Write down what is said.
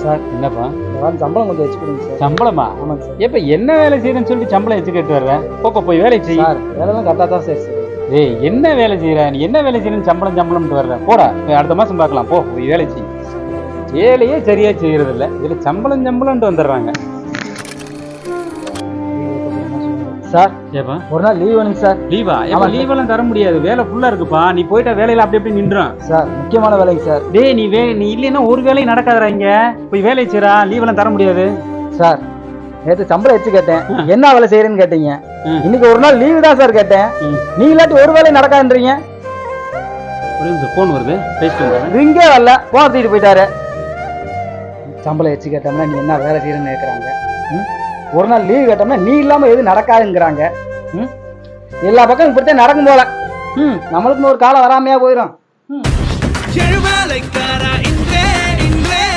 Sir என்னப்பா இந்த வாரம் சம்பளம் கொஞ்சம் வச்சு கொடுங்க சார். சம்பளமா? ஆமாங்க சார். எப்ப என்ன வேலை செய்யறேன்னு சொல்லிட்டு சம்பளம் வச்சு கேட்டு வர்ற? போப்ப போய் வேலை செய். சார் வேலைலாம் கரெக்டாக தான் சார் சார். ஏய் என்ன வேலை செய்யற நீ? என்ன வேலை செய்யறன்னு சம்பளம்ட்டு வர்ற? போடா போய் அடுத்த மாசம் பார்க்கலாம். போ போய் வேலை செய். வேலையே சரியா செய்யறது இல்ல, இதுல சம்பளம்ட்டு வந்துடுறாங்க. சார் ஏப்பா ஒரு நாள் லீவ் வேணுங்க சார். லீவா? ஆமா ஏப்பா சார். லீவெல்லாம் தர முடியாது, வேலை ஃபுல்லா இருக்குப்பா. நீ போயிட்டா வேலையில அப்படி அப்படி நின்றும். சார் முக்கியமான வேலைங்க சார். டேய் நீ இல்லைன்னா ஒரு வேலையும் நடக்காதடா இங்க. போய் வேலை செய்யறா, லீவெல்லாம் தர முடியாது. சார் நேற்று சம்பளம் வச்சு கேட்டேன், என்ன வேலை செய்யறேன்னு கேட்டீங்க. இன்னைக்கு ஒரு நாள் லீவு தான் சார் கேட்டேன். நீ இல்லாட்டி ஒரு வேலை நடக்காதுன்றீங்க. ஒரு நிமிஷம் போன் வருது, பேசிட்டு வந்தேன். ரிங்கே வரல, போன் தூக்கிட்டு போயிட்டாரு. சம்பளம் வச்சு கேட்டோம்னா நீ என்ன வேலை செய்யறேன்னு கேட்குறாங்க. ஒரு நாள் லீவு கேட்டோம்னா நீ இல்லாம எது நடக்காதுங்கிறாங்க. எல்லா பக்கம் இப்படித்தான் நடக்கும் போல. நம்மளுக்குன்னு ஒரு காலம் வராமையா போயிடும்.